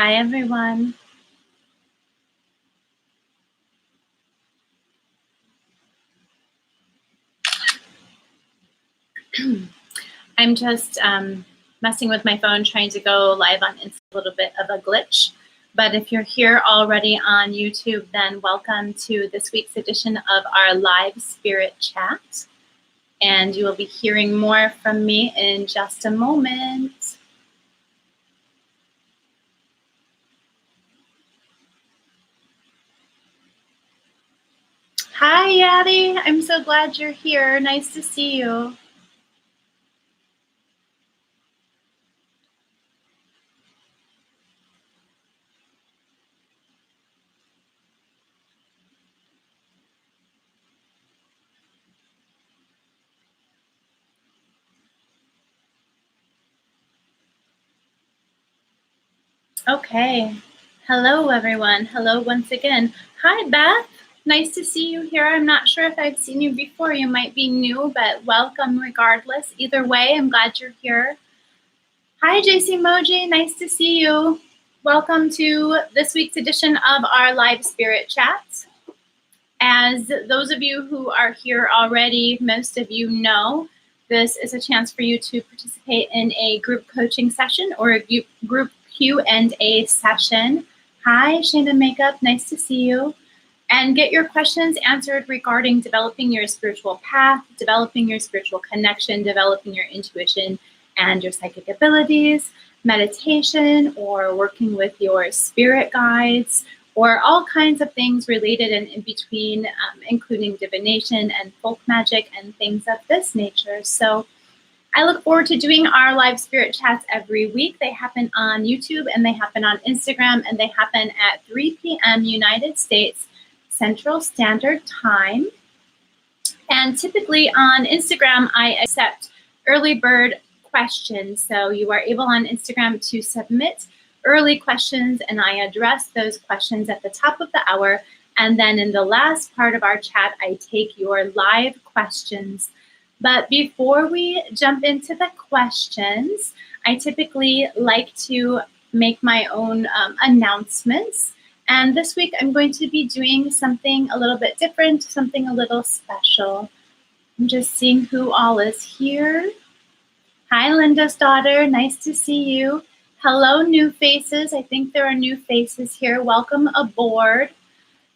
Hi, everyone. I'm just messing with my phone, trying to go live on Insta, a little bit of a glitch. But if you're here already on YouTube, then welcome to this week's edition of our live spirit chat. And you will be hearing more from me in just a moment. Hi, Yadi. I'm so glad you're here. Nice to see you. Okay. Hello, everyone. Hello once again. Hi, Beth. Nice to see you here. I'm not sure if I've seen you before. You might be new, but welcome regardless. Either way, I'm glad you're here. Hi, JC Moji. Nice to see you. Welcome to this week's edition of our live spirit chat. As those of you who are here already, most of you know, this is a chance for you to participate in a group coaching session or a group Q&A session. Hi, Shana Makeup, nice to see you. And get your questions answered regarding developing your spiritual path, developing your spiritual connection, developing your intuition and your psychic abilities, meditation, or working with your spirit guides, or all kinds of things related and in between, including divination and folk magic and things of this nature. So I look forward to doing our live spirit chats every week. They happen on YouTube and they happen on Instagram and they happen at 3 p.m. United States Central Standard Time. And typically on Instagram, I accept early bird questions. So you are able on Instagram to submit early questions and I address those questions at the top of the hour. And then in the last part of our chat, I take your live questions. But before we jump into the questions, I typically like to make my own announcements. And this week I'm going to be doing something a little bit different, something a little special. I'm just seeing who all is here. Hi, Linda's daughter. Nice to see you. Hello, new faces. I think there are new faces here. Welcome aboard.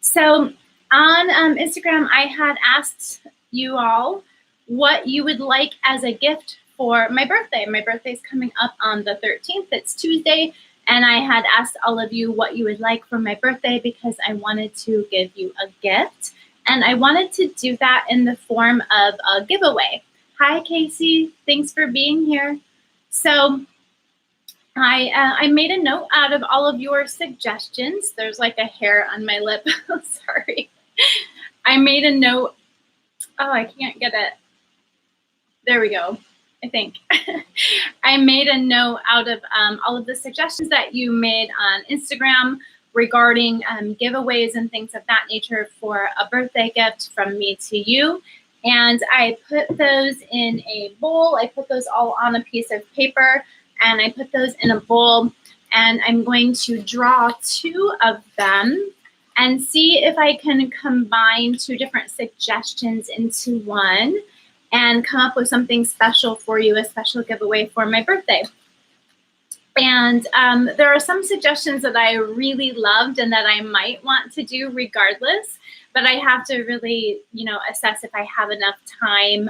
So on Instagram, I had asked you all what you would like as a gift for my birthday. My birthday is coming up on the 13th. It's Tuesday. And I had asked all of you what you would like for my birthday because I wanted to give you a gift. And I wanted to do that in the form of a giveaway. Hi, Casey. Thanks for being here. So I made a note out of all of your suggestions. There's like a hair on my lip. Sorry. I made a note. Oh, I can't get it. There we go. I think. I made a note out of all of the suggestions that you made on Instagram regarding giveaways and things of that nature for a birthday gift from me to you. And I put those in a bowl. I put those all on a piece of paper and I put those in a bowl. And I'm going to draw two of them and see if I can combine two different suggestions into one and come up with something special for you, a special giveaway for my birthday. And there are some suggestions that I really loved and that I might want to do regardless, but I have to really, assess if I have enough time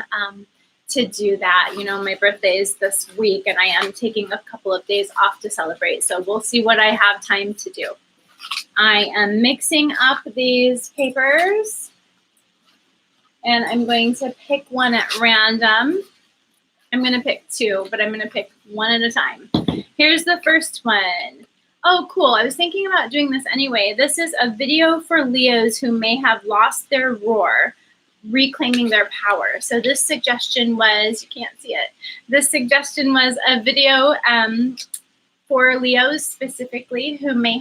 to do that. My birthday is this week and I am taking a couple of days off to celebrate. So we'll see what I have time to do. I am mixing up these papers. And I'm going to pick one at random. I'm going to pick two, but I'm going to pick one at a time. Here's the first one. Oh, cool. I was thinking about doing this anyway. This is a video for Leos who may have lost their roar, reclaiming their power. So this suggestion was, you can't see it. This suggestion was a video for Leos specifically who may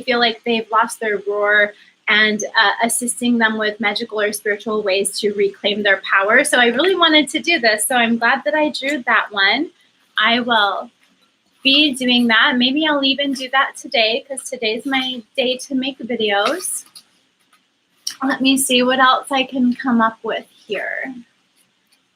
feel like they've lost their roar, and assisting them with magical or spiritual ways to reclaim their power. So I really wanted to do this. So I'm glad that I drew that one. I will be doing that. Maybe I'll even do that today because today's my day to make videos. Let me see what else I can come up with here.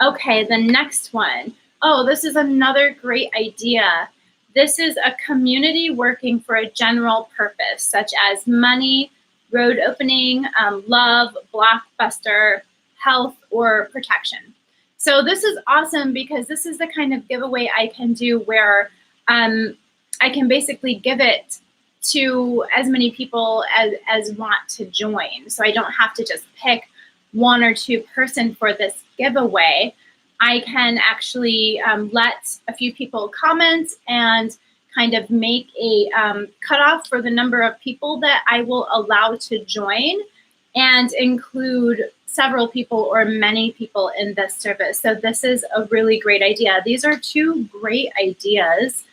Okay, the next one. Oh, this is another great idea. This is a community working for a general purpose, such as money, road opening, love, blockbuster, health, or protection. So this is awesome because this is the kind of giveaway I can do where I can basically give it to as many people as want to join. So I don't have to just pick one or two person for this giveaway. I can actually let a few people comment and kind of make a cutoff for the number of people that I will allow to join and include several people or many people in this service. So this is a really great idea. These are two great ideas.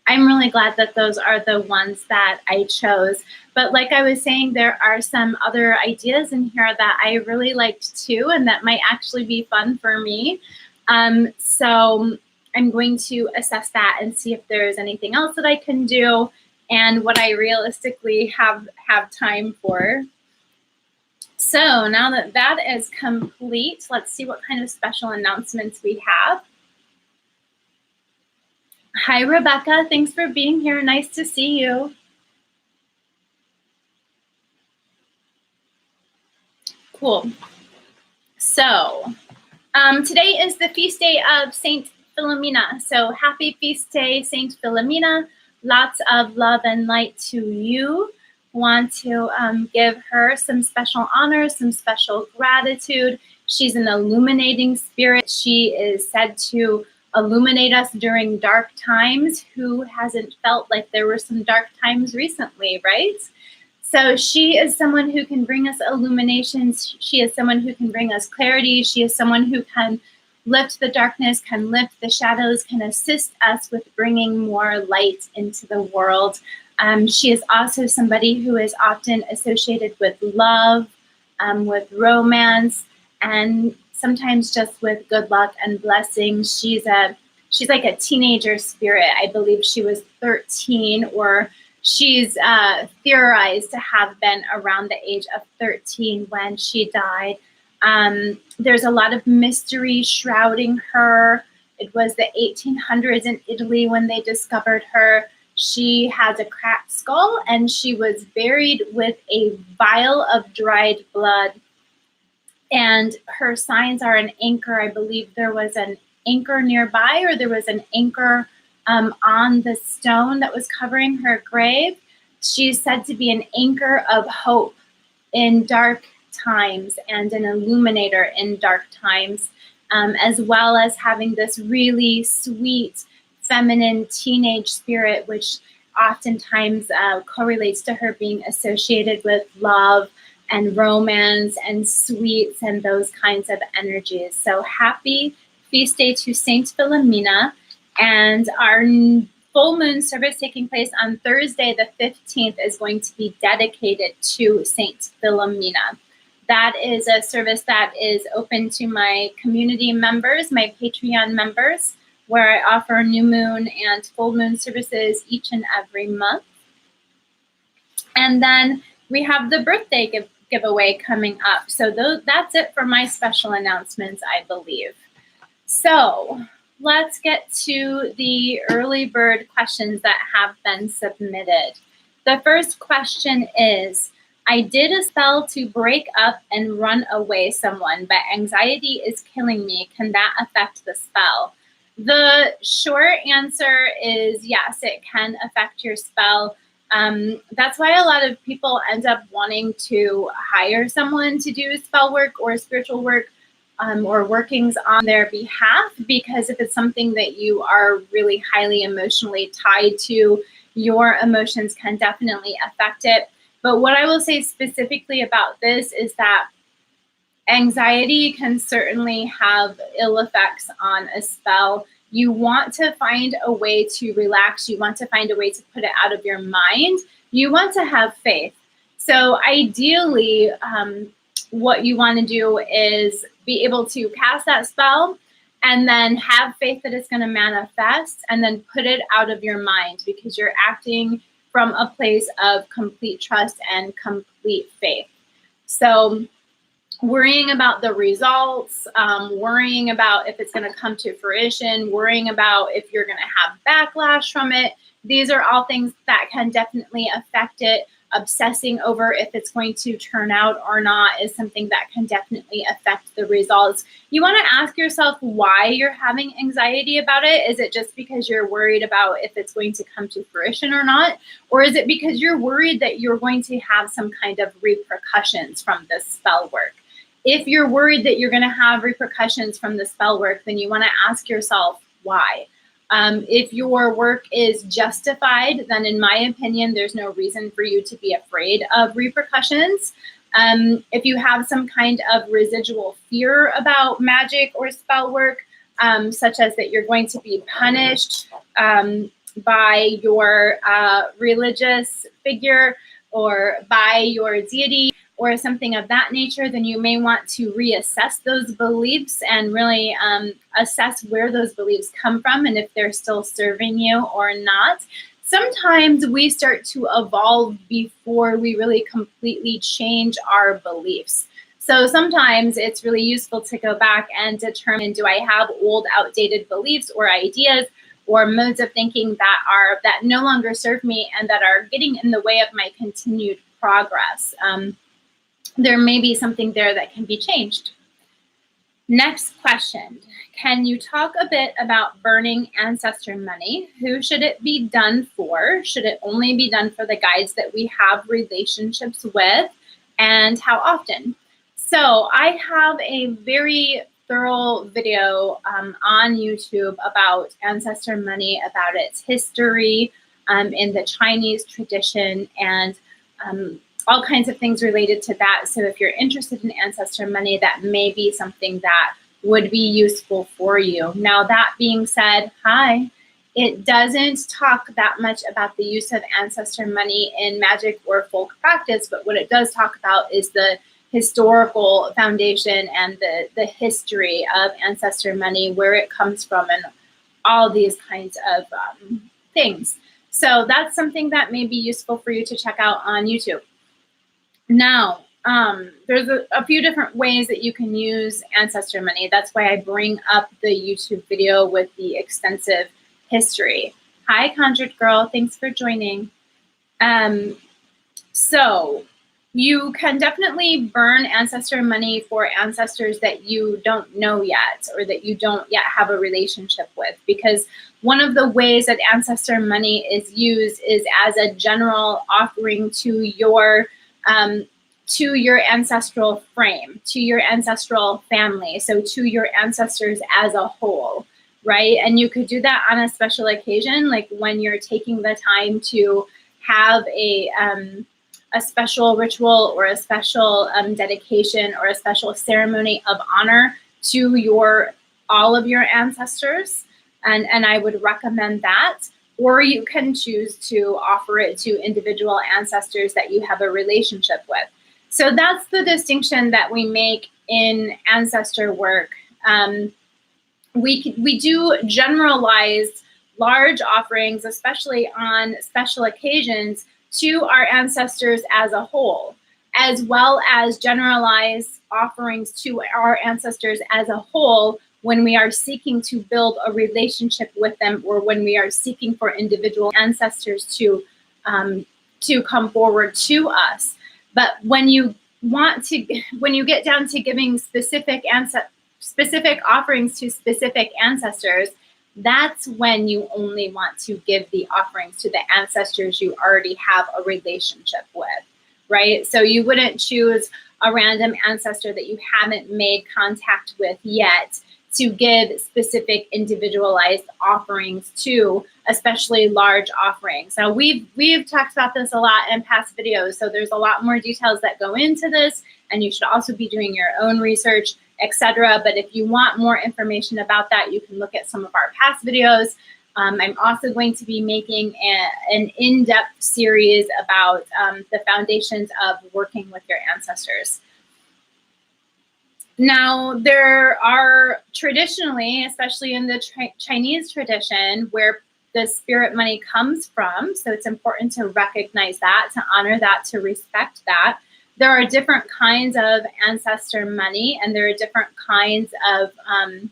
I'm really glad that those are the ones that I chose. But like I was saying, there are some other ideas in here that I really liked too, and that might actually be fun for me. So I'm going to assess that and see if there's anything else that I can do and what I realistically have time for. So now that that is complete, let's see what kind of special announcements we have. Hi, Rebecca. Thanks for being here. Nice to see you. Cool. So today is the feast day of Saint Philomena. So happy feast day, Saint Philomena. Lots of love and light to you. Want to give her some special honor, some special gratitude. She's an illuminating spirit. She is said to illuminate us during dark times. Who hasn't felt like there were some dark times recently, right? So she is someone who can bring us illuminations. She is someone who can bring us clarity. She is someone who can lift the darkness, can lift the shadows, can assist us with bringing more light into the world. She is also somebody who is often associated with love, with romance, and sometimes just with good luck and blessings. She's like a teenager spirit. I believe she was 13, or she's theorized to have been around the age of 13 when she died. There's a lot of mystery shrouding her. It was the 1800s in Italy when they discovered her. She has a cracked skull, and she was buried with a vial of dried blood. And her signs are an anchor. I believe there was an anchor nearby, or there was an anchor on the stone that was covering her grave. She's said to be an anchor of hope in dark times and an illuminator in dark times, as well as having this really sweet, feminine teenage spirit, which oftentimes correlates to her being associated with love and romance and sweets and those kinds of energies. So happy feast day to Saint Philomena. And our full moon service taking place on Thursday, the 15th, is going to be dedicated to Saint Philomena. That is a service that is open to my community members, my Patreon members, where I offer new moon and full moon services each and every month. And then we have the birthday giveaway coming up. So that's it for my special announcements, I believe. So let's get to the early bird questions that have been submitted. The first question is, I did a spell to break up and run away someone, but anxiety is killing me. Can that affect the spell? The short answer is yes, it can affect your spell. That's why a lot of people end up wanting to hire someone to do spell work or spiritual work, or workings on their behalf, because if it's something that you are really highly emotionally tied to, your emotions can definitely affect it. But what I will say specifically about this is that anxiety can certainly have ill effects on a spell. You want to find a way to relax. You want to find a way to put it out of your mind. You want to have faith. So ideally, what you want to do is be able to cast that spell and then have faith that it's going to manifest, and then put it out of your mind, because you're acting from a place of complete trust and complete faith. So worrying about the results, worrying about if it's going to come to fruition, worrying about if you're going to have backlash from it, these are all things that can definitely affect it. Obsessing over if it's going to turn out or not is something that can definitely affect the results. You want to ask yourself why you're having anxiety about it. Is it just because you're worried about if it's going to come to fruition or not? Or is it because you're worried that you're going to have some kind of repercussions from this spell work? If you're worried that you're going to have repercussions from the spell work, then you want to ask yourself why. If your work is justified, then in my opinion, there's no reason for you to be afraid of repercussions. If you have some kind of residual fear about magic or spell work, such as that you're going to be punished by your religious figure or by your deity, or something of that nature, then you may want to reassess those beliefs and really assess where those beliefs come from and if they're still serving you or not. Sometimes we start to evolve before we really completely change our beliefs. So sometimes it's really useful to go back and determine, do I have old, outdated beliefs or ideas or modes of thinking that no longer serve me and that are getting in the way of my continued progress? There may be something there that can be changed. Next question. Can you talk a bit about burning ancestor money? Who should it be done for? Should it only be done for the guides that we have relationships with? And how often? So I have a very thorough video on YouTube about ancestor money, about its history in the Chinese tradition, and all kinds of things related to that. So if you're interested in ancestor money, that may be something that would be useful for you. Now, that being said, it doesn't talk that much about the use of ancestor money in magic or folk practice, but what it does talk about is the historical foundation and the history of ancestor money, where it comes from, and all these kinds of things. So that's something that may be useful for you to check out on YouTube. Now, there's a few different ways that you can use ancestor money. That's why I bring up the YouTube video with the extensive history. Hi, Conjured Girl. Thanks for joining. So you can definitely burn ancestor money for ancestors that you don't know yet, or that you don't yet have a relationship with, because one of the ways that ancestor money is used is as a general offering to your ancestral frame, to your ancestral family, so to your ancestors as a whole, right? And you could do that on a special occasion, like when you're taking the time to have a special ritual or a special dedication or a special ceremony of honor to all of your ancestors. And I would recommend that. Or you can choose to offer it to individual ancestors that you have a relationship with. So that's the distinction that we make in ancestor work. We do generalize large offerings, especially on special occasions, to our ancestors as a whole, as well as generalize offerings to our ancestors as a whole when we are seeking to build a relationship with them, or when we are seeking for individual ancestors to come forward to us. But when you get down to giving specific offerings to specific ancestors, that's when you only want to give the offerings to the ancestors you already have a relationship with, right? So you wouldn't choose a random ancestor that you haven't made contact with yet to give specific individualized offerings to, especially large offerings. Now, we've talked about this a lot in past videos, so there's a lot more details that go into this, and you should also be doing your own research, etc. But if you want more information about that, you can look at some of our past videos. I'm also going to be making an in-depth series about the foundations of working with your ancestors. Now, there are traditionally, especially in the Chinese tradition, where the spirit money comes from. So it's important to recognize that, to honor that, to respect that. There are different kinds of ancestor money, and there are different kinds of, I'm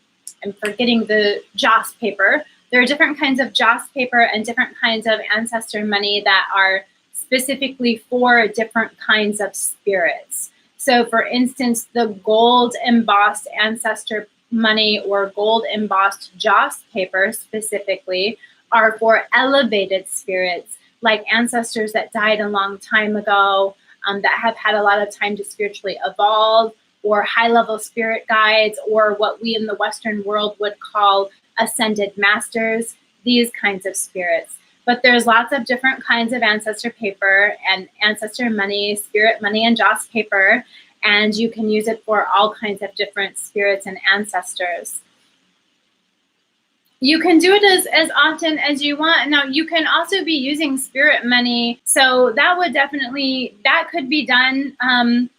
forgetting the joss paper. There are different kinds of joss paper and different kinds of ancestor money that are specifically for different kinds of spirits. So for instance, the gold embossed ancestor money or gold embossed joss paper specifically are for elevated spirits, like ancestors that died a long time ago, that have had a lot of time to spiritually evolve, or high-level spirit guides, or what we in the Western world would call ascended masters, these kinds of spirits. But there's lots of different kinds of ancestor paper and ancestor money, spirit money, and joss paper, and you can use it for all kinds of different spirits and ancestors. You can do it as often as you want. Now, you can also be using spirit money. So that could be done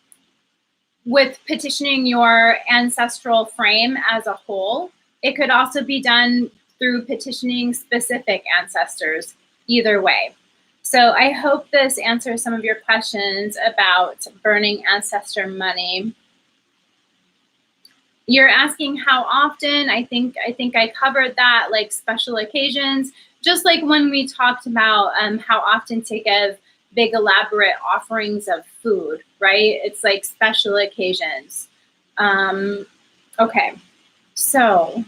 with petitioning your ancestral frame as a whole. It could also be done through petitioning specific ancestors, either way. So I hope this answers some of your questions about burning ancestor money. You're asking how often. I think I covered that, like special occasions, just like when we talked about how often to give big elaborate offerings of food, right? It's like special occasions. Okay, so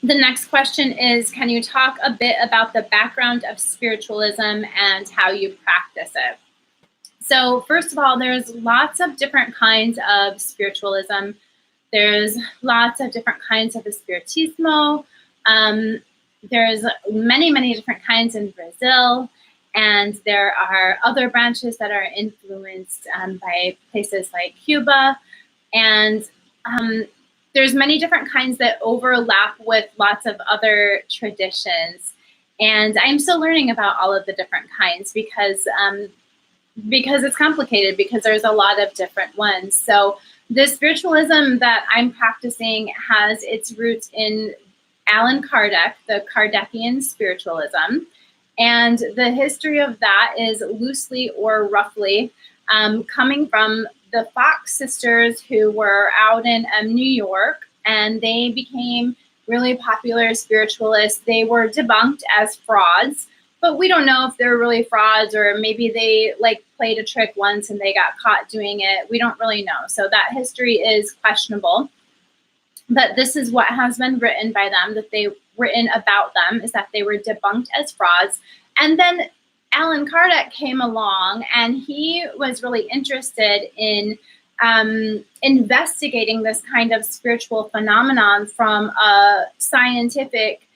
the next question is, can you talk a bit about the background of spiritualism and how you practice it? So first of all, there's lots of different kinds of spiritualism. There's lots of different kinds of Espiritismo. There's many, many different kinds in Brazil. And there are other branches that are influenced by places like Cuba. And there's many different kinds that overlap with lots of other traditions. And I'm still learning about all of the different kinds because it's complicated, because there's a lot of different ones. So the spiritualism that I'm practicing has its roots in Allan Kardec, the Kardecian spiritualism. And the history of that is loosely or roughly coming from the Fox sisters, who were out in New York, and they became really popular spiritualists. They were debunked as frauds, but we don't know if they're really frauds, or maybe they like played a trick once and they got caught doing it. We don't really know. So that history is questionable. But this is what has been written by them, that they written about them, is that they were debunked as frauds. And then Allan Kardec came along, and he was really interested in investigating this kind of spiritual phenomenon from a scientific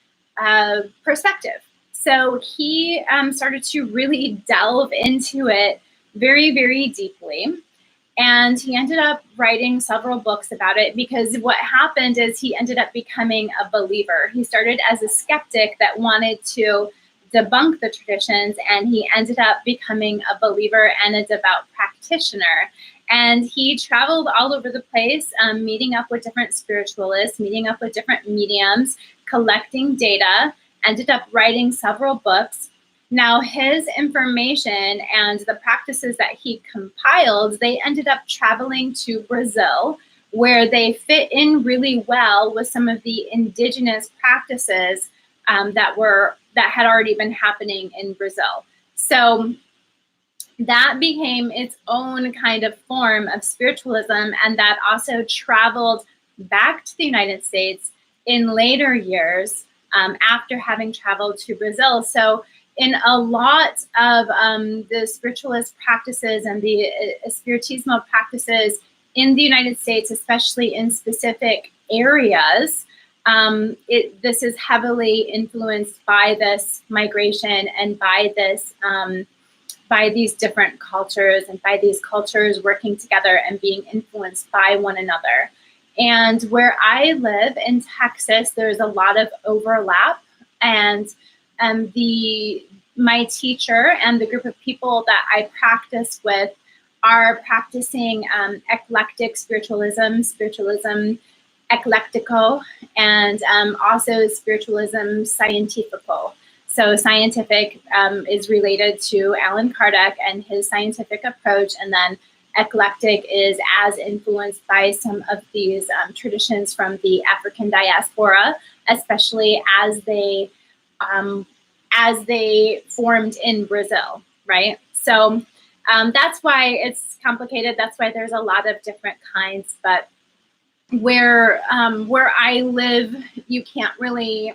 perspective. So he started to really delve into it very, very deeply. And he ended up writing several books about it, because what happened is he ended up becoming a believer. He started as a skeptic that wanted to debunk the traditions, and he ended up becoming a believer and a devout practitioner. And he traveled all over the place, meeting up with different spiritualists, meeting up with different mediums, collecting data, ended up writing several books. Now, his information and the practices that he compiled, they ended up traveling to Brazil, where they fit in really well with some of the indigenous practices that had already been happening in Brazil. So that became its own kind of form of spiritualism, and that also traveled back to the United States in later years after having traveled to Brazil. So in a lot of the spiritualist practices and the Espiritismo practices in the United States, especially in specific areas, this is heavily influenced by this migration and by this by these different cultures, and by these cultures working together and being influenced by one another. And where I live in Texas, there's a lot of overlap, and my teacher and the group of people that I practice with are practicing eclectic spiritualism eclectico, and also spiritualism scientifico. So scientific is related to Allan Kardec and his scientific approach, and then eclectic is as influenced by some of these traditions from the African diaspora, especially as they formed in Brazil, right? So that's why it's complicated. That's why there's a lot of different kinds, but where I live, you can't really,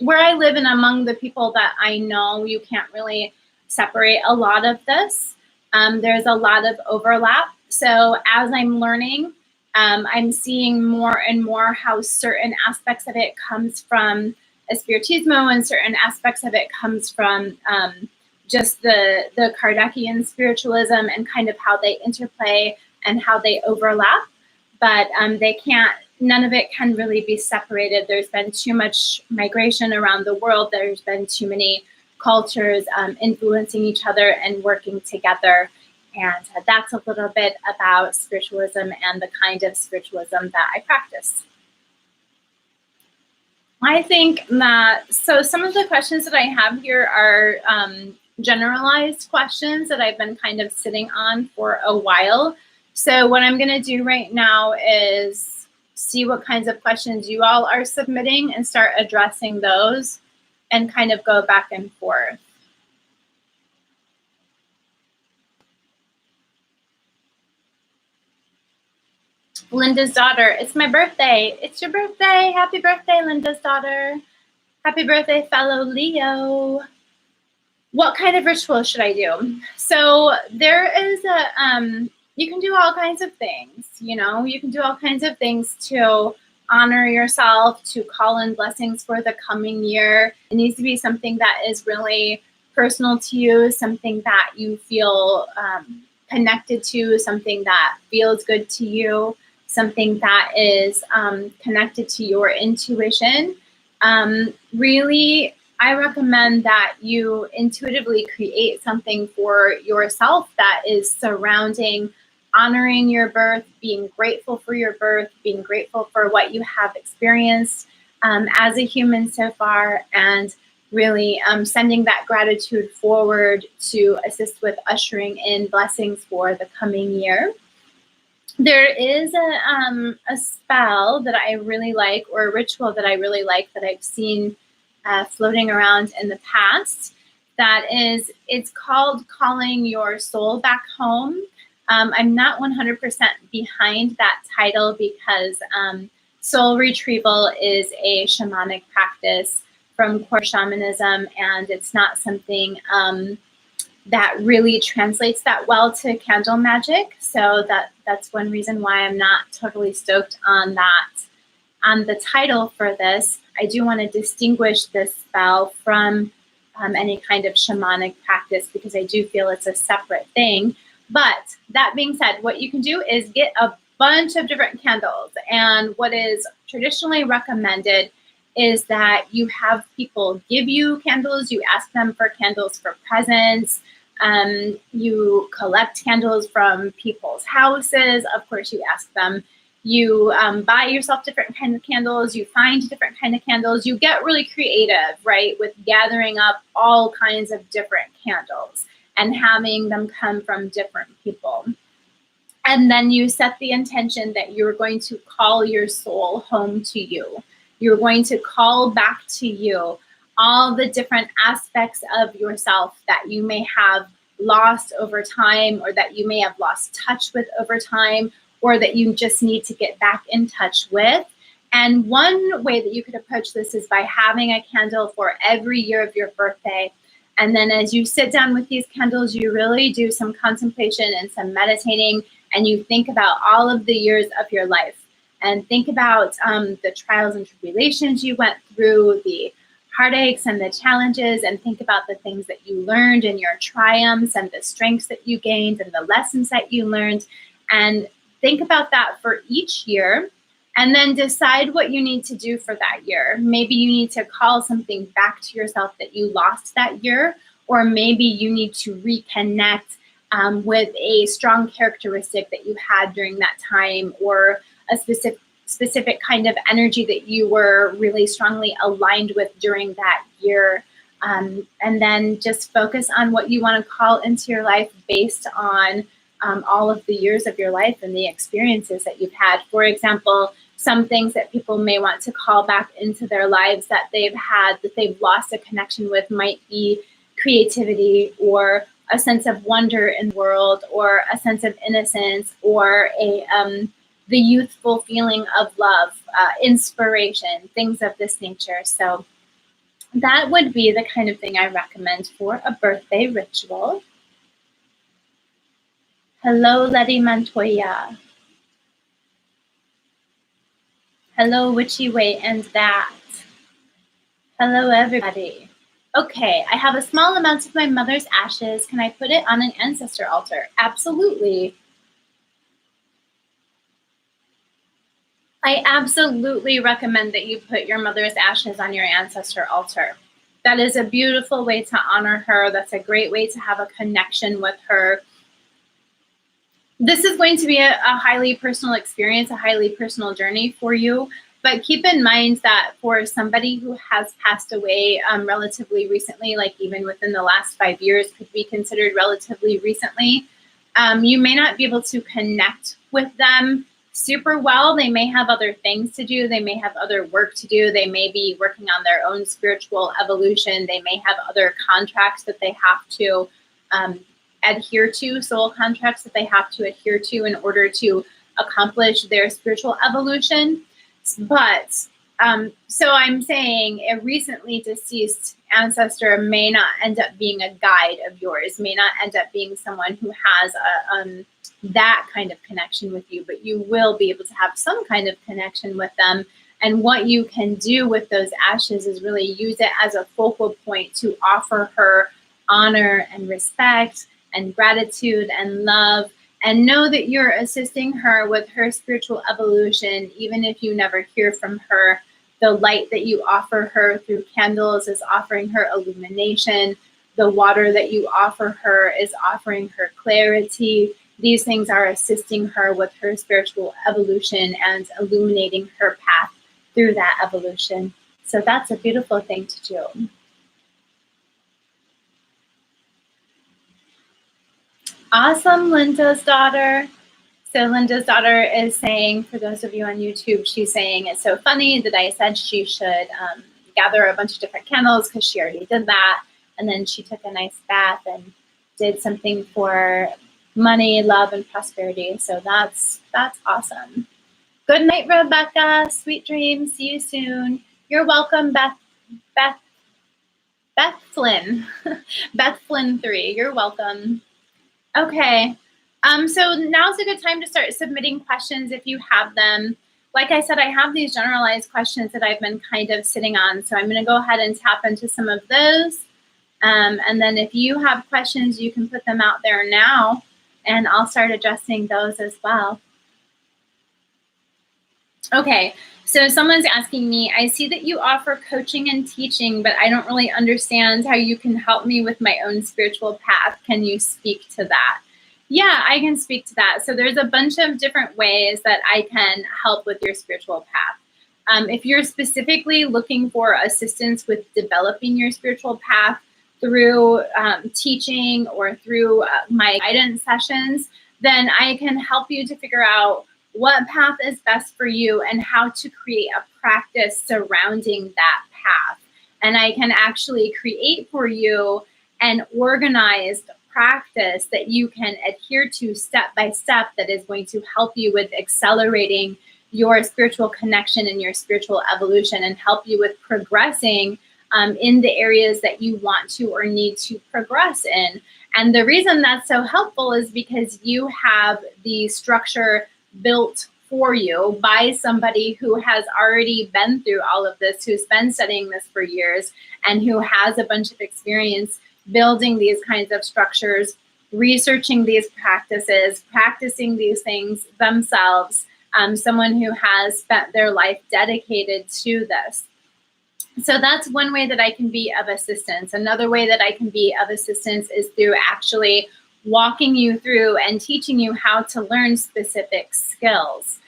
where I live and among the people that I know, you can't really separate a lot of this. There's a lot of overlap. So as I'm learning, I'm seeing more and more how certain aspects of it comes from Espiritismo and certain aspects of it comes from just the Kardecian spiritualism and kind of how they interplay and how they overlap. But none of it can really be separated. There's been too much migration around the world. There's been too many cultures influencing each other and working together. And that's a little bit about spiritualism and the kind of spiritualism that I practice. I think that, so some of the questions that I have here are generalized questions that I've been kind of sitting on for a while. So what I'm going to do right now is see what kinds of questions you all are submitting and start addressing those and kind of go back and forth. Linda's daughter, it's my birthday. It's your birthday. Happy birthday, Linda's daughter. Happy birthday, fellow Leo. What kind of ritual should I do? So there is you can do all kinds of things, you know, you can do all kinds of things to honor yourself, to call in blessings for the coming year. It needs to be something that is really personal to you, something that you feel connected to, something that feels good to you, something that is connected to your intuition. Really, I recommend that you intuitively create something for yourself that is surrounding honoring your birth, being grateful for your birth, being grateful for what you have experienced as a human so far, and really sending that gratitude forward to assist with ushering in blessings for the coming year. There is a spell that I really like, or a ritual that I really like that I've seen floating around in the past. It's called Calling Your Soul Back Home. I'm not 100% behind that title because soul retrieval is a shamanic practice from core shamanism, and it's not something that really translates that well to candle magic. So that's one reason why I'm not totally stoked on that, on the title for this. I do want to distinguish this spell from any kind of shamanic practice because I do feel it's a separate thing. But that being said, what you can do is get a bunch of different candles. And what is traditionally recommended is that you have people give you candles. You ask them for candles for presents. You collect candles from people's houses. Of course, you ask them. You buy yourself different kinds of candles. You find different kinds of candles. You get really creative, right, with gathering up all kinds of different candles and having them come from different people. And then you set the intention that you're going to call your soul home to you. You're going to call back to you all the different aspects of yourself that you may have lost over time, or that you may have lost touch with over time, or that you just need to get back in touch with. And one way that you could approach this is by having a candle for every year of your birthday. And then as you sit down with these candles, you really do some contemplation and some meditating, and you think about all of the years of your life, and think about the trials and tribulations you went through, the heartaches and the challenges, and think about the things that you learned and your triumphs and the strengths that you gained and the lessons that you learned. And think about that for each year, and then decide what you need to do for that year. Maybe you need to call something back to yourself that you lost that year, or maybe you need to reconnect with a strong characteristic that you had during that time, or a specific kind of energy that you were really strongly aligned with during that year. And then just focus on what you want to call into your life based on all of the years of your life and the experiences that you've had. For example, some things that people may want to call back into their lives that they've had, that they've lost a connection with, might be creativity, or a sense of wonder in the world, or a sense of innocence, or the youthful feeling of love, inspiration, things of this nature. So that would be the kind of thing I recommend for a birthday ritual. Hello, Letty Montoya. Hello, Witchy Way and That. Hello, everybody. Okay, I have a small amount of my mother's ashes. Can I put it on an ancestor altar? Absolutely. I absolutely recommend that you put your mother's ashes on your ancestor altar. That is a beautiful way to honor her. That's a great way to have a connection with her. This is going to be a highly personal experience, a highly personal journey for you. But keep in mind that for somebody who has passed away relatively recently, like even within the last 5 years, could be considered relatively recently, you may not be able to connect with them super well. They may have other things to do. They may have other work to do. They may be working on their own spiritual evolution. They may have other contracts that they have to adhere to, soul contracts that they have to adhere to in order to accomplish their spiritual evolution. But so I'm saying a recently deceased ancestor may not end up being a guide of yours, may not end up being someone who has that kind of connection with you, but you will be able to have some kind of connection with them. And what you can do with those ashes is really use it as a focal point to offer her honor and respect and gratitude and love, and know that you're assisting her with her spiritual evolution. Even if you never hear from her, the light that you offer her through candles is offering her illumination. The water that you offer her is offering her clarity. These things are assisting her with her spiritual evolution and illuminating her path through that evolution. So that's a beautiful thing to do. Awesome, Linda's daughter. So Linda's daughter is saying, for those of you on YouTube, she's saying it's so funny that I said she should gather a bunch of different candles because she already did that. And then she took a nice bath and did something for money, love, and prosperity. So that's awesome. Good night, Rebecca. Sweet dreams. See you soon. You're welcome, Beth Flynn. Beth Flynn 3. You're welcome. Okay. So now's a good time to start submitting questions if you have them. Like I said, I have these generalized questions that I've been kind of sitting on. So I'm going to go ahead and tap into some of those. And then if you have questions, you can put them out there now, and I'll start addressing those as well. Okay. So someone's asking me, I see that you offer coaching and teaching, but I don't really understand how you can help me with my own spiritual path. Can you speak to that? Yeah, I can speak to that. So there's a bunch of different ways that I can help with your spiritual path. If you're specifically looking for assistance with developing your spiritual path through teaching or through my guidance sessions, then I can help you to figure out what path is best for you and how to create a practice surrounding that path. And I can actually create for you an organized practice that you can adhere to step by step that is going to help you with accelerating your spiritual connection and your spiritual evolution, and help you with progressing in the areas that you want to or need to progress in. And the reason that's so helpful is because you have the structure built for you by somebody who has already been through all of this, who's been studying this for years, and who has a bunch of experience building these kinds of structures, researching these practices, practicing these things themselves, someone who has spent their life dedicated to this. So that's one way that I can be of assistance. Another way that I can be of assistance is through actually walking you through and teaching you how to learn specific skills,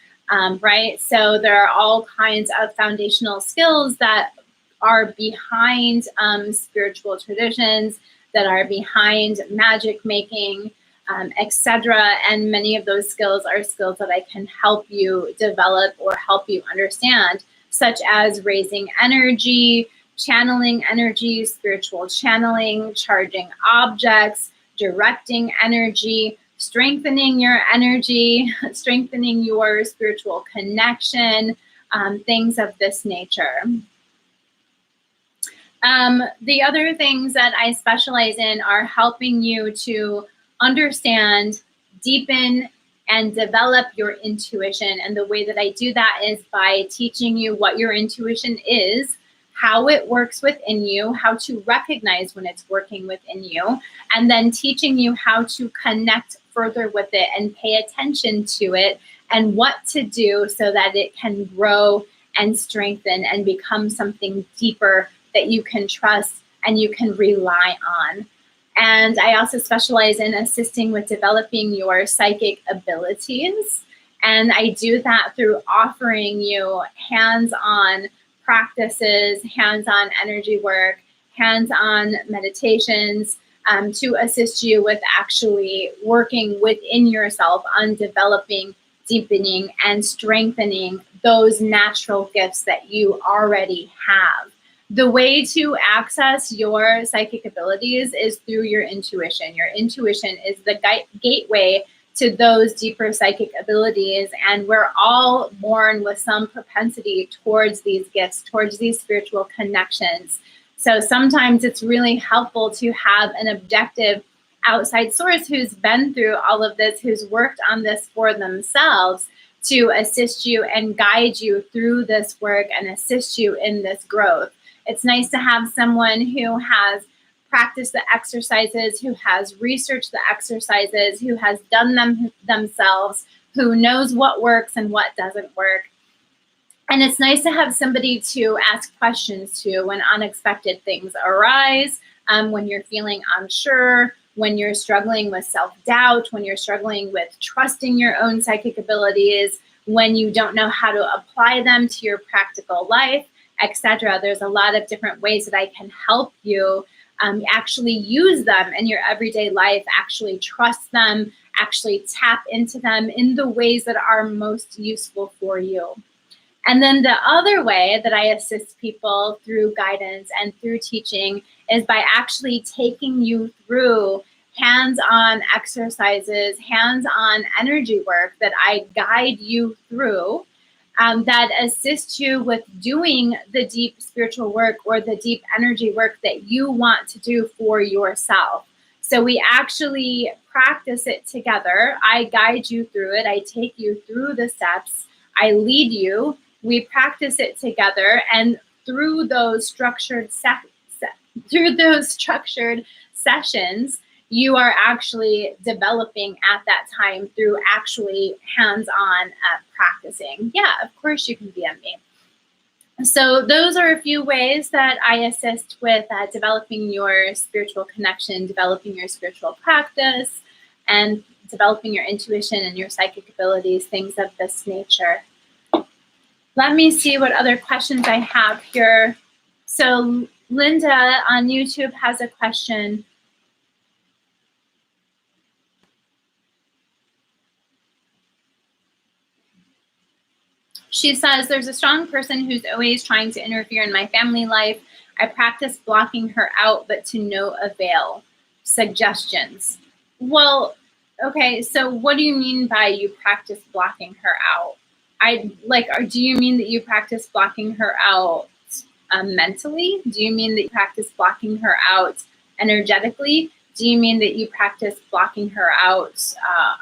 right? So there are all kinds of foundational skills that are behind spiritual traditions, that are behind magic making, etc. And many of those skills are skills that I can help you develop or help you understand, such as raising energy, channeling energy, spiritual channeling, charging objects, directing energy, strengthening your energy, strengthening your spiritual connection, things of this nature. The other things that I specialize in are helping you to understand, deepen, and develop your intuition. And the way that I do that is by teaching you what your intuition is, how it works within you, how to recognize when it's working within you, and then teaching you how to connect further with it and pay attention to it and what to do so that it can grow and strengthen and become something deeper that you can trust and you can rely on. And I also specialize in assisting with developing your psychic abilities. And I do that through offering you hands-on practices, hands-on energy work, hands-on meditations, to assist you with actually working within yourself on developing, deepening, and strengthening those natural gifts that you already have. The way to access your psychic abilities is through your intuition. Your intuition is the gateway to those deeper psychic abilities, and we're all born with some propensity towards these gifts, towards these spiritual connections. So sometimes it's really helpful to have an objective outside source who's been through all of this, who's worked on this for themselves, to assist you and guide you through this work and assist you in this growth. It's nice to have someone who has practiced the exercises, who has researched the exercises, who has done them themselves, who knows what works and what doesn't work. And it's nice to have somebody to ask questions to when unexpected things arise, when you're feeling unsure, when you're struggling with self-doubt, when you're struggling with trusting your own psychic abilities, when you don't know how to apply them to your practical life, etc. There's a lot of different ways that I can help you actually use them in your everyday life, actually trust them, actually tap into them in the ways that are most useful for you. And then the other way that I assist people through guidance and through teaching is by actually taking you through hands-on exercises, hands-on energy work that I guide you through, that assist you with doing the deep spiritual work or the deep energy work that you want to do for yourself. So we actually practice it together. I guide you through it. I take you through the steps. I lead you. We practice it together, and through those structured sessions, you are actually developing at that time through actually hands-on practicing. Yeah, of course you can DM me. So those are a few ways that I assist with developing your spiritual connection, developing your spiritual practice, and developing your intuition and your psychic abilities, things of this nature. Let me see what other questions I have here. So Linda on YouTube has a question. She says, there's a strong person who's always trying to interfere in my family life. I practice blocking her out, but to no avail. Suggestions. Well, okay, so what do you mean by you practice blocking her out? Do you mean that you practice blocking her out mentally? Do you mean that you practice blocking her out energetically? Do you mean that you practice blocking her out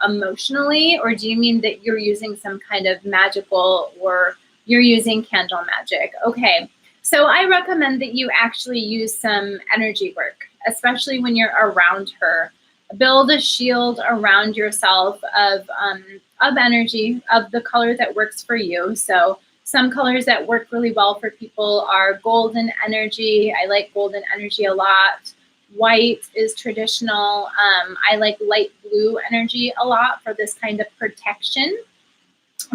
emotionally? Or do you mean that you're using some kind of magical, or you're using candle magic? Okay, so I recommend that you actually use some energy work, especially when you're around her. Build a shield around yourself of energy, of the color that works for you. So some colors that work really well for people are golden energy. I like golden energy a lot. White is traditional. I like light blue energy a lot for this kind of protection.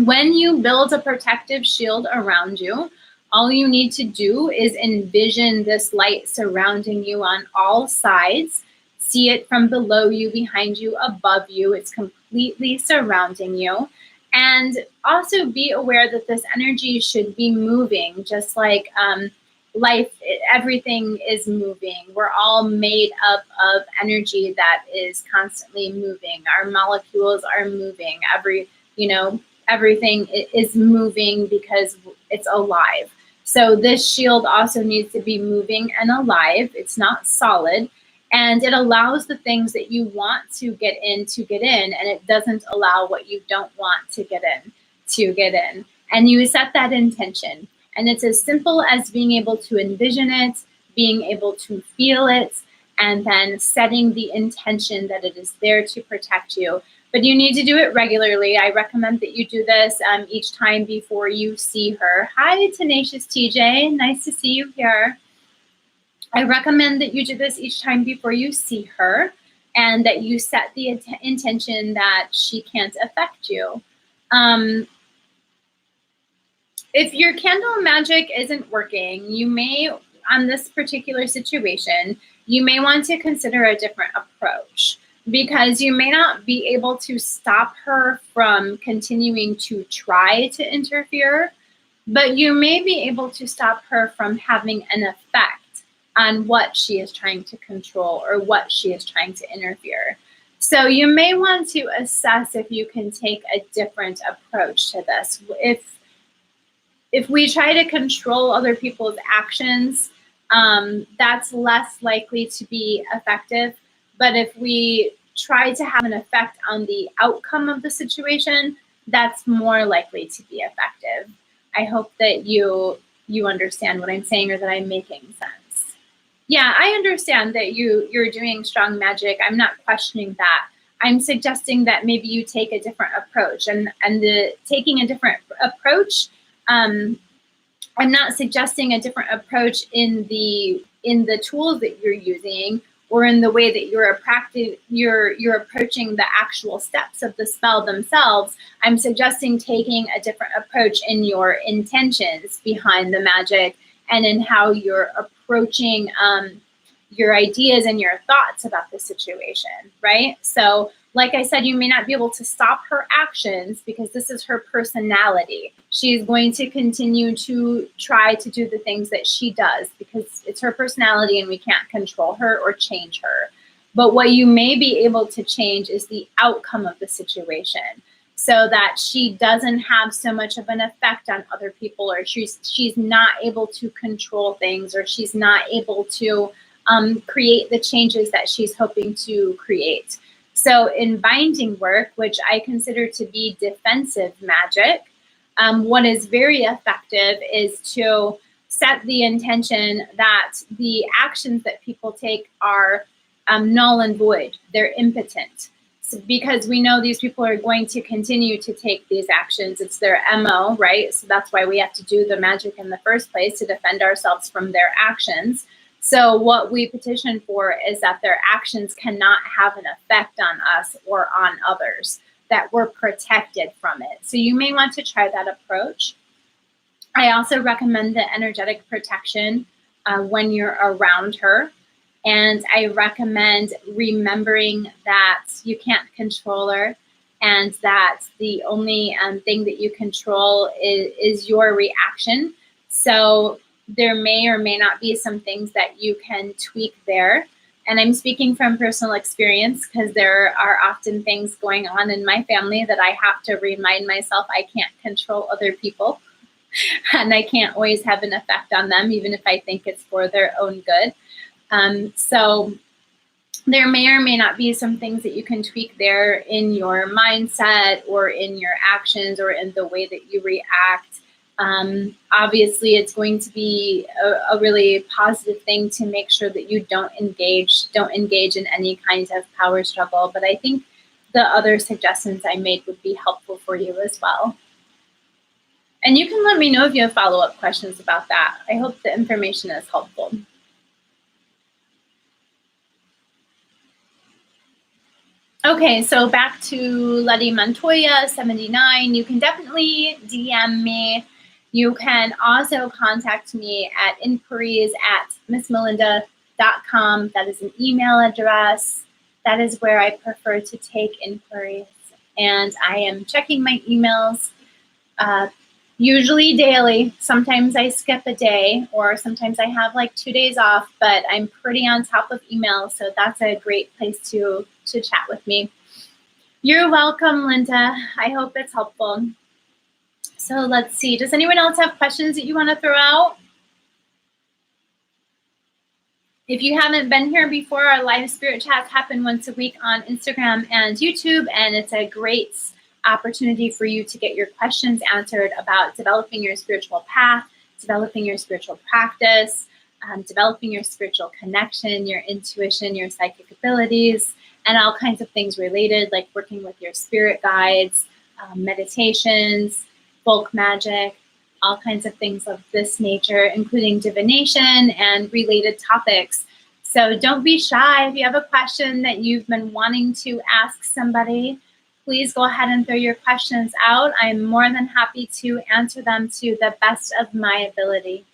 When you build a protective shield around you, all you need to do is envision this light surrounding you on all sides. See it from below you, behind you, above you. It's completely surrounding you. And also be aware that this energy should be moving, just like life, everything is moving. We're all made up of energy that is constantly moving. Our molecules are moving. Everything is moving because it's alive. So this shield also needs to be moving and alive. It's not solid. And it allows the things that you want to get in, and it doesn't allow what you don't want to get in to get in. And you set that intention. And it's as simple as being able to envision it, being able to feel it, and then setting the intention that it is there to protect you. But you need to do it regularly. I recommend that you do this each time before you see her. Hi, Tenacious TJ. Nice to see you here. I recommend that you do this each time before you see her, and that you set the intention that she can't affect you. If your candle magic isn't working, you may, on this particular situation, you may want to consider a different approach, because you may not be able to stop her from continuing to try to interfere, but you may be able to stop her from having an effect on what she is trying to control or what she is trying to interfere. So you may want to assess if you can take a different approach to this. If we try to control other people's actions, that's less likely to be effective. But if we try to have an effect on the outcome of the situation, that's more likely to be effective. I hope that you understand what I'm saying, or that I'm making sense. Yeah, I understand that you're doing strong magic. I'm not questioning that. I'm suggesting that maybe you take a different approach, and taking a different approach. I'm not suggesting a different approach in the tools that you're using, or in the way that you're approaching the actual steps of the spell themselves. I'm suggesting taking a different approach in your intentions behind the magic, and in how you're approaching your ideas and your thoughts about the situation, right? So, like I said, you may not be able to stop her actions, because this is her personality. She's going to continue to try to do the things that she does, because it's her personality and we can't control her or change her. But what you may be able to change is the outcome of the situation, so that she doesn't have so much of an effect on other people, or she's not able to control things, or she's not able to create the changes that she's hoping to create. So in binding work, which I consider to be defensive magic, what is very effective is to set the intention that the actions that people take are null and void. They're impotent. So, because we know these people are going to continue to take these actions. It's their MO, right? So that's why we have to do the magic in the first place, to defend ourselves from their actions. So what we petition for is that their actions cannot have an effect on us or on others, that we're protected from it. So you may want to try that approach. I also recommend the energetic protection when you're around her. And I recommend remembering that you can't control her, and that the only thing that you control is your reaction. So there may or may not be some things that you can tweak there. And I'm speaking from personal experience, because there are often things going on in my family that I have to remind myself I can't control other people. And I can't always have an effect on them, even if I think it's for their own good. So there may or may not be some things that you can tweak there in your mindset, or in your actions, or in the way that you react. Obviously, it's going to be a really positive thing to make sure that you don't engage in any kind of power struggle. But I think the other suggestions I made would be helpful for you as well. And you can let me know if you have follow-up questions about that. I hope the information is helpful. Okay, so back to Letty Montoya 79. You can definitely DM me. You can also contact me at inquiries@missmelinda.com. That is an email address. That is where I prefer to take inquiries. And I am checking my emails usually daily. Sometimes I skip a day, or sometimes I have like 2 days off, but I'm pretty on top of email, so that's a great place to chat with me. You're welcome, Linda. I hope it's helpful. So let's see. Does anyone else have questions that you want to throw out? If you haven't been here before, our live spirit chats happen once a week on Instagram and YouTube, and it's a great opportunity for you to get your questions answered about developing your spiritual path, developing your spiritual practice, developing your spiritual connection, your intuition, your psychic abilities, and all kinds of things related, like working with your spirit guides, meditations, folk magic, all kinds of things of this nature, including divination and related topics. So don't be shy. If you have a question that you've been wanting to ask somebody, please go ahead and throw your questions out. I'm more than happy to answer them to the best of my ability.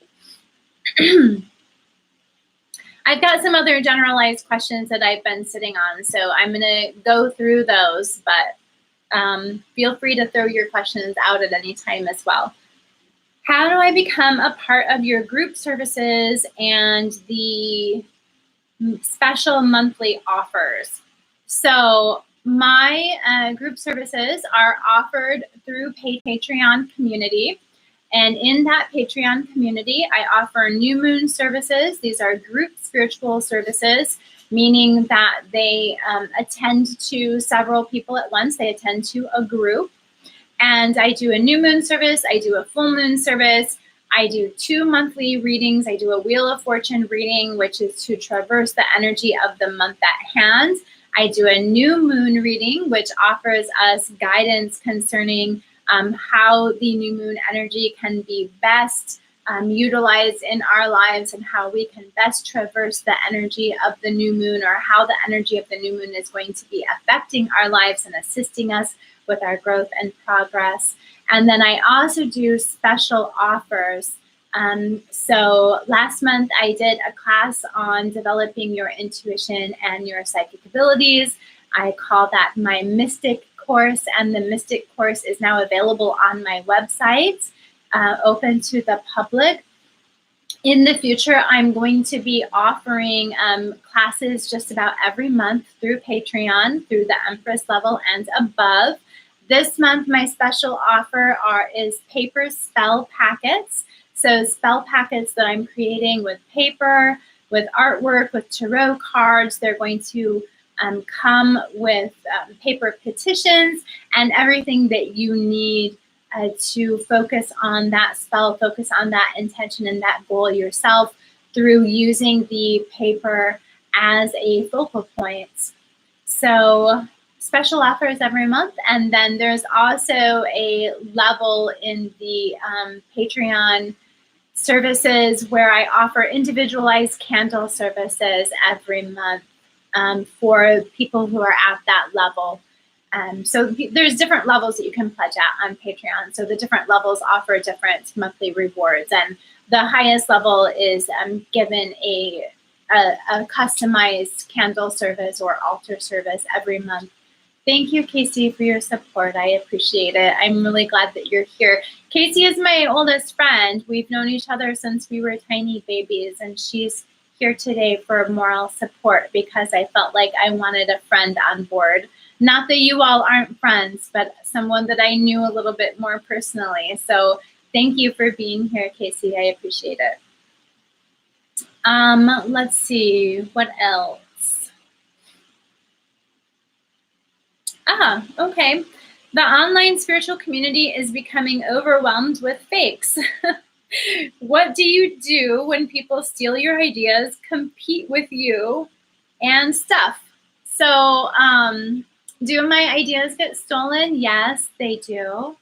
I've got some other generalized questions that I've been sitting on, so I'm going to go through those, but feel free to throw your questions out at any time as well. How do I become a part of your group services and the special monthly offers? So my group services are offered through Patreon community. And in that Patreon community, I offer new moon services. These are group spiritual services, meaning that they attend to several people at once. They attend to a group. And I do a new moon service. I do a full moon service. I do 2 monthly readings. I do a Wheel of Fortune reading, which is to traverse the energy of the month at hand. I do a new moon reading, which offers us guidance concerning how the new moon energy can be best utilized in our lives, and how we can best traverse the energy of the new moon, or how the energy of the new moon is going to be affecting our lives and assisting us with our growth and progress. And then I also do special offers. So last month I did a class on developing your intuition and your psychic abilities. I call that my Mystic course, and the Mystic course is now available on my website, open to the public. In the future, I'm going to be offering classes just about every month through Patreon, through the Empress level and above. This month, my special offer is paper spell packets. So spell packets that I'm creating with paper, with artwork, with tarot cards. They're going to come with paper petitions and everything that you need to focus on that spell, focus on that intention and that goal yourself through using the paper as a focal point. So special offers every month. And then there's also a level in the Patreon services where I offer individualized candle services every month for people who are at that level. So there's different levels that you can pledge at on Patreon. So the different levels offer different monthly rewards. And the highest level is given a customized candle service or altar service every month. Thank you, Casey, for your support. I appreciate it. I'm really glad that you're here. Casey is my oldest friend. We've known each other since we were tiny babies, and she's here today for moral support because I felt like I wanted a friend on board. Not that you all aren't friends, but someone that I knew a little bit more personally. So thank you for being here, Casey. I appreciate it. Let's see, what else? Okay. The online spiritual community is becoming overwhelmed with fakes. What do you do when people steal your ideas, compete with you, and stuff? So, do my ideas get stolen? Yes, they do.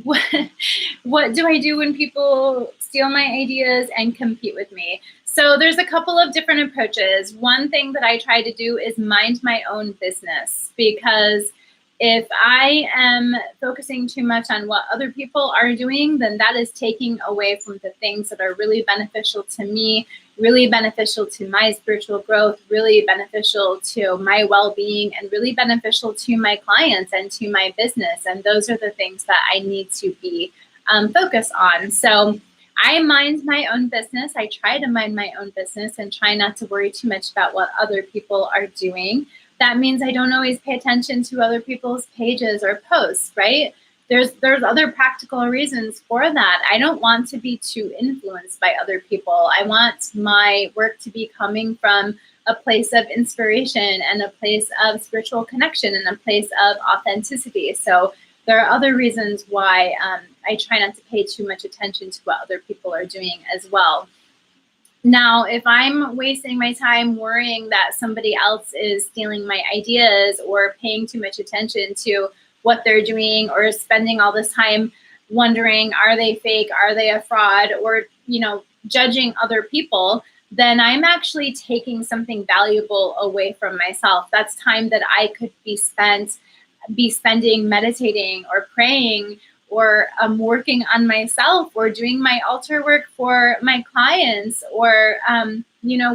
What do I do when people steal my ideas and compete with me? So there's a couple of different approaches. One thing that I try to do is mind my own business, because if I am focusing too much on what other people are doing, then that is taking away from the things that are really beneficial to me, really beneficial to my spiritual growth, really beneficial to my well-being, and really beneficial to my clients and to my business. And those are the things that I need to be focused on. So I mind my own business. I try to mind my own business and try not to worry too much about what other people are doing. That means I don't always pay attention to other people's pages or posts, right? There's other practical reasons for that. I don't want to be too influenced by other people. I want my work to be coming from a place of inspiration and a place of spiritual connection and a place of authenticity. So there are other reasons why I try not to pay too much attention to what other people are doing as well. Now, if I'm wasting my time worrying that somebody else is stealing my ideas or paying too much attention to what they're doing, or spending all this time wondering, are they fake? Are they a fraud? Or, judging other people, then I'm actually taking something valuable away from myself. That's time that I could be spending meditating or praying, or working on myself, or doing my altar work for my clients, or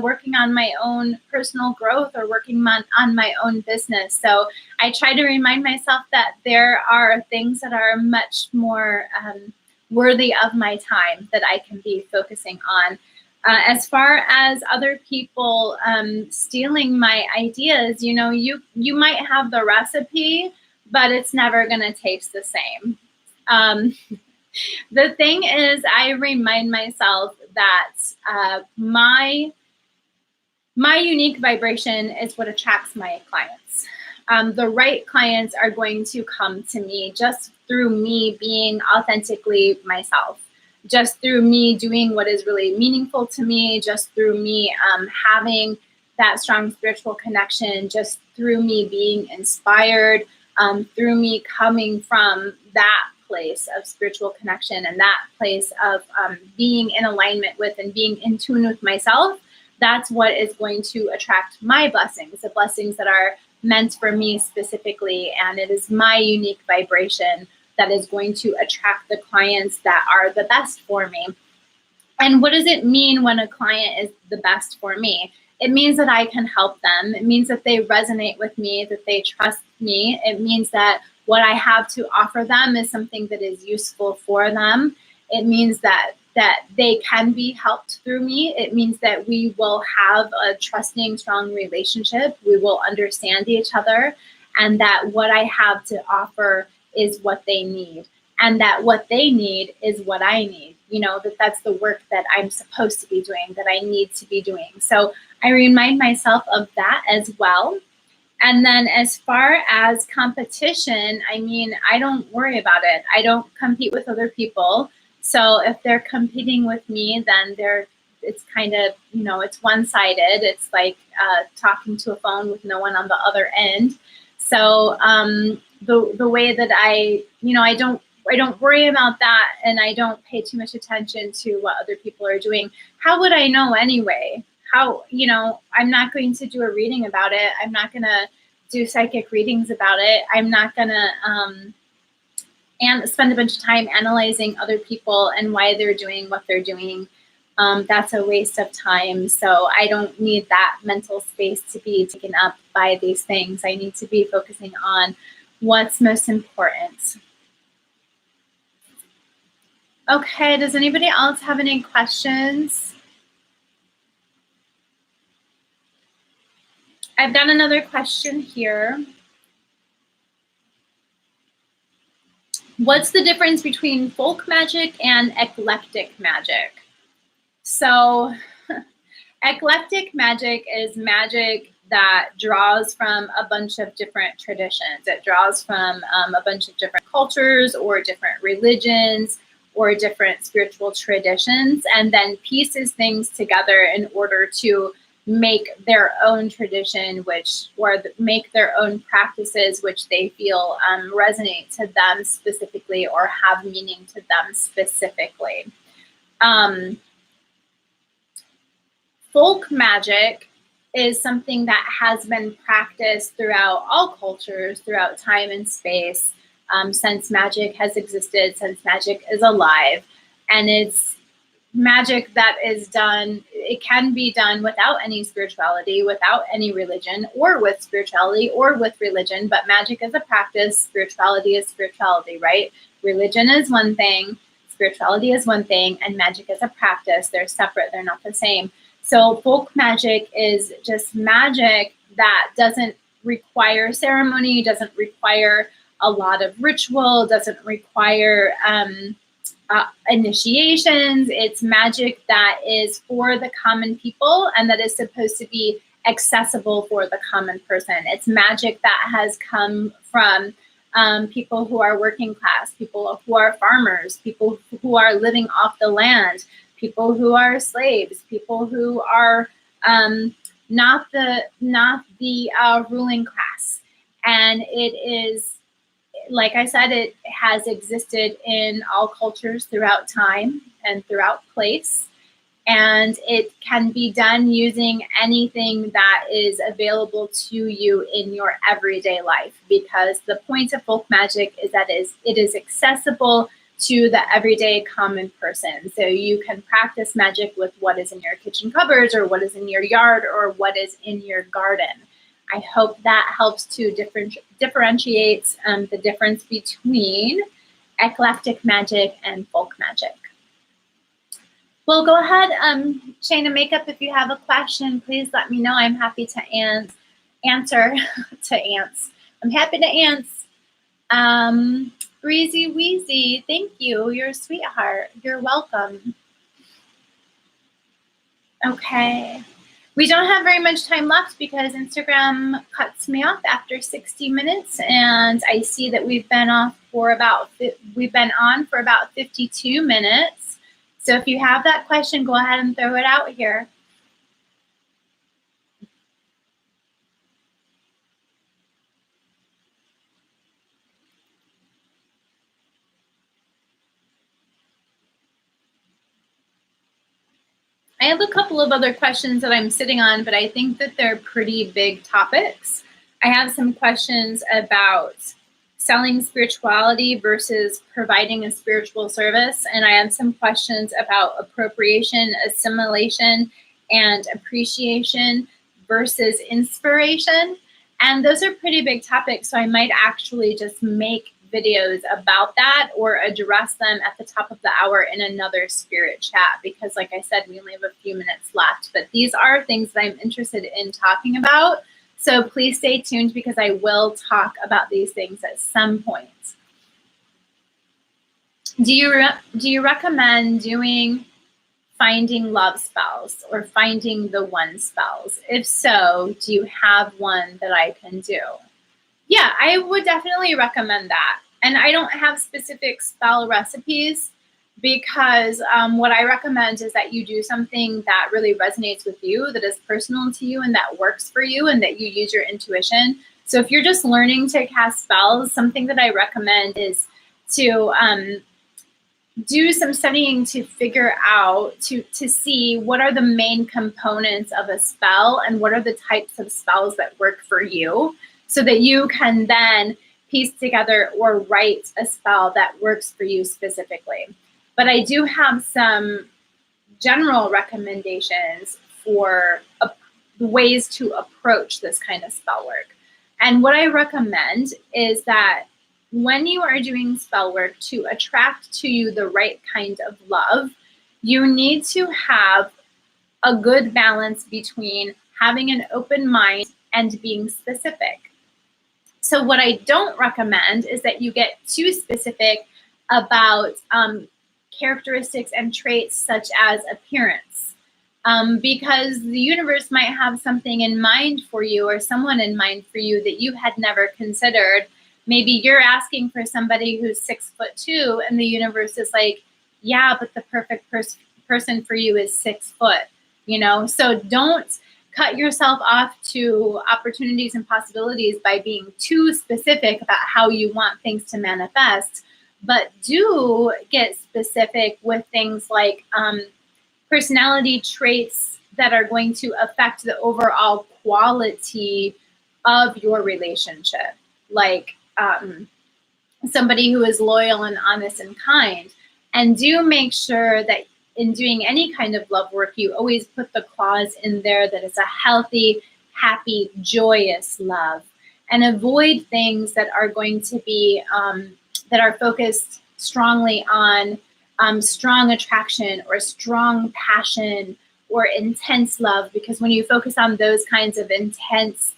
working on my own personal growth, or working on my own business. So I try to remind myself that there are things that are much more worthy of my time that I can be focusing on. As far as other people stealing my ideas, you might have the recipe, but it's never going to taste the same. The thing is, I remind myself that my unique vibration is what attracts my clients. The right clients are going to come to me just through me being authentically myself, just through me doing what is really meaningful to me, just through me having that strong spiritual connection, just through me being inspired, through me coming from that place of spiritual connection and that place of being in alignment with and being in tune with myself. That's what is going to attract my blessings, the blessings that are meant for me specifically. And it is my unique vibration that is going to attract the clients that are the best for me. And what does it mean when a client is the best for me? It means that I can help them. It means that they resonate with me, that they trust me. It means that what I have to offer them is something that is useful for them. It means that they can be helped through me. It means that we will have a trusting, strong relationship. We will understand each other, and that what I have to offer is what they need, and that what they need is what I need. That's the work that I'm supposed to be doing, that I need to be doing. So I remind myself of that as well. And then as far as competition, I don't worry about it. I don't compete with other people. So if they're competing with me, then it's kind of, it's one-sided. It's like talking to a phone with no one on the other end. So the way that I don't worry about that, and I don't pay too much attention to what other people are doing. How would I know anyway? I'm not going to do a reading about it. I'm not going to do psychic readings about it. I'm not going to and spend a bunch of time analyzing other people and why they're doing what they're doing. That's a waste of time. So I don't need that mental space to be taken up by these things. I need to be focusing on what's most important. Okay, does anybody else have any questions? I've got another question here. What's the difference between folk magic and eclectic magic? So eclectic magic is magic that draws from a bunch of different traditions. It draws from a bunch of different cultures or different religions or different spiritual traditions, and then pieces things together in order to make their own tradition, make their own practices, which they feel resonate to them specifically or have meaning to them specifically. folk magic is something that has been practiced throughout all cultures, throughout time and space, since magic has existed, since magic is alive. And it's magic that is done, it can be done without any spirituality, without any religion, or with spirituality, or with religion. But magic is a practice, spirituality is spirituality, right? Religion is one thing, spirituality is one thing, and magic is a practice. They're separate, they're not the same. So folk magic is just magic that doesn't require ceremony, doesn't require a lot of ritual, doesn't require initiations. It's magic that is for the common people and that is supposed to be accessible for the common person. It's magic that has come from people who are working class, people who are farmers, people who are living off the land, people who are slaves, people who are not the ruling class. And it is, like I said, it has existed in all cultures throughout time and throughout place. And it can be done using anything that is available to you in your everyday life, because the point of folk magic is that it is accessible to the everyday common person. So you can practice magic with what is in your kitchen cupboards, or what is in your yard, or what is in your garden. I hope that helps to differentiate the difference between eclectic magic and folk magic. Well, go ahead, Shayna Makeup, if you have a question, please let me know. I'm happy to answer. I'm happy to answer. Breezy Wheezy, thank you. You're a sweetheart. You're welcome. Okay. We don't have very much time left because Instagram cuts me off after 60 minutes, and I see that we've been on for about 52 minutes. So if you have that question, go ahead and throw it out here. I have a couple of other questions that I'm sitting on, but I think that they're pretty big topics. I have some questions about selling spirituality versus providing a spiritual service. And I have some questions about appropriation, assimilation, and appreciation versus inspiration. And those are pretty big topics, so I might actually just make videos about that or address them at the top of the hour in another spirit chat, because like I said, we only have a few minutes left. But these are things that I'm interested in talking about. So please stay tuned, because I will talk about these things at some point. Do you recommend doing finding love spells or finding the one spells? If so, do you have one that I can do? Yeah, I would definitely recommend that. And I don't have specific spell recipes, because what I recommend is that you do something that really resonates with you, that is personal to you, and that works for you, and that you use your intuition. So if you're just learning to cast spells, something that I recommend is to do some studying to figure out, to see what are the main components of a spell and what are the types of spells that work for you, so that you can then piece together or write a spell that works for you specifically. But I do have some general recommendations for ways to approach this kind of spell work. And what I recommend is that when you are doing spell work, to attract to you the right kind of love, you need to have a good balance between having an open mind and being specific. So what I don't recommend is that you get too specific about characteristics and traits such as appearance, because the universe might have something in mind for you, or someone in mind for you, that you had never considered. Maybe you're asking for somebody who's 6'2", and the universe is like, yeah, but the perfect person for you is 6 foot, So don't cut yourself off to opportunities and possibilities by being too specific about how you want things to manifest. But do get specific with things like personality traits that are going to affect the overall quality of your relationship. Like somebody who is loyal and honest and kind. And do make sure that in doing any kind of love work, you always put the clause in there that it's a healthy, happy, joyous love. And avoid things that are going to be, that are focused strongly on strong attraction or strong passion or intense love. Because when you focus on those kinds of intense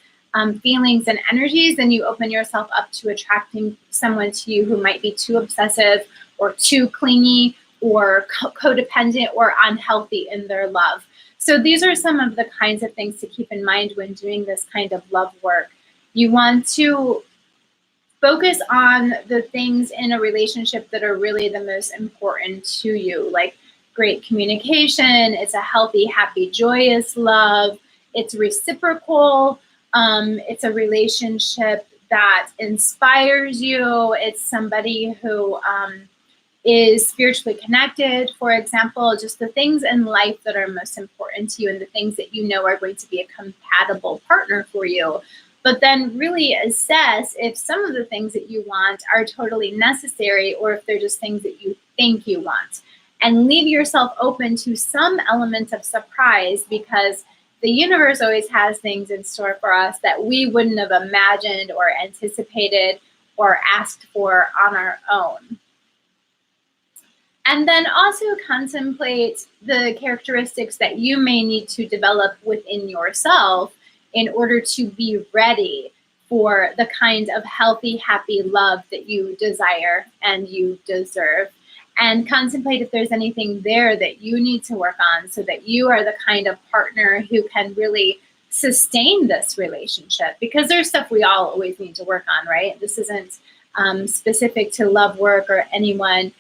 feelings and energies, then you open yourself up to attracting someone to you who might be too obsessive or too clingy or codependent or unhealthy in their love. So these are some of the kinds of things to keep in mind when doing this kind of love work. You want to focus on the things in a relationship that are really the most important to you, like great communication, it's a healthy, happy, joyous love, it's reciprocal, it's a relationship that inspires you, it's somebody who is spiritually connected, for example, just the things in life that are most important to you and the things that you know are going to be a compatible partner for you. But then really assess if some of the things that you want are totally necessary or if they're just things that you think you want. And leave yourself open to some element of surprise, because the universe always has things in store for us that we wouldn't have imagined or anticipated or asked for on our own. And then also contemplate the characteristics that you may need to develop within yourself in order to be ready for the kind of healthy, happy love that you desire and you deserve. And contemplate if there's anything there that you need to work on so that you are the kind of partner who can really sustain this relationship. Because there's stuff we all always need to work on, right? This isn't specific to love work or anyone.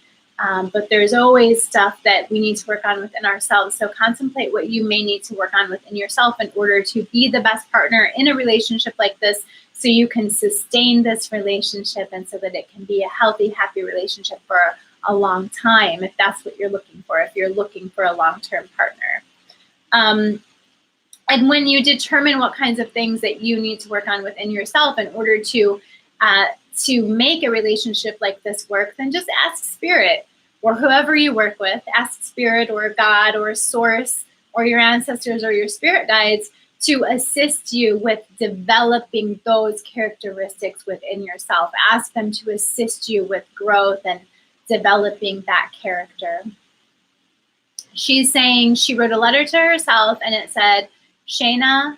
But there's always stuff that we need to work on within ourselves. So contemplate what you may need to work on within yourself in order to be the best partner in a relationship like this, so you can sustain this relationship and so that it can be a healthy, happy relationship for a long time, if that's what you're looking for, if you're looking for a long-term partner. And when you determine what kinds of things that you need to work on within yourself in order to make a relationship like this work, then just ask Spirit or whoever you work with, ask Spirit or God or Source or your ancestors or your spirit guides to assist you with developing those characteristics within yourself. Ask them to assist you with growth and developing that character. She's saying she wrote a letter to herself and it said, Shayna,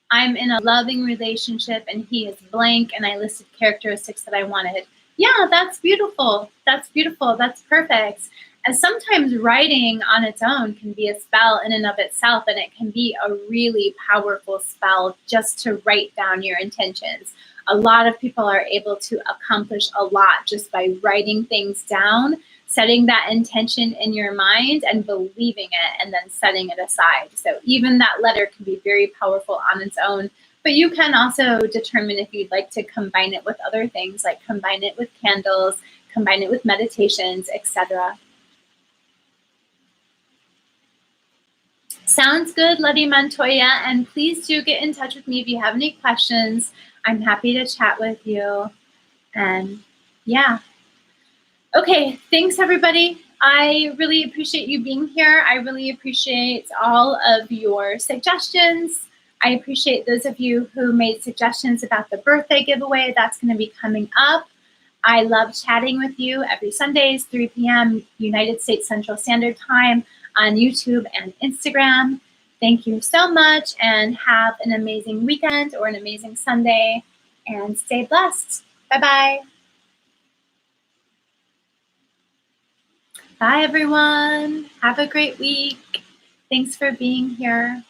I'm in a loving relationship and he is blank, and I listed characteristics that I wanted. Yeah, that's beautiful. That's beautiful. That's perfect. And sometimes writing on its own can be a spell in and of itself, and it can be a really powerful spell just to write down your intentions. A lot of people are able to accomplish a lot just by writing things down, setting that intention in your mind and believing it, and then setting it aside. So even that letter can be very powerful on its own, but you can also determine if you'd like to combine it with other things, like combine it with candles, combine it with meditations, etc. Sounds good, Letty Montoya, and please do get in touch with me if you have any questions. I'm happy to chat with you, and yeah. Okay, thanks everybody. I really appreciate you being here. I really appreciate all of your suggestions. I appreciate those of you who made suggestions about the birthday giveaway. That's going to be coming up. I love chatting with you every Sundays, 3 p.m. United States Central Standard Time on YouTube and Instagram. Thank you so much, and have an amazing weekend or an amazing Sunday, and stay blessed. Bye-bye. Bye, everyone. Have a great week. Thanks for being here.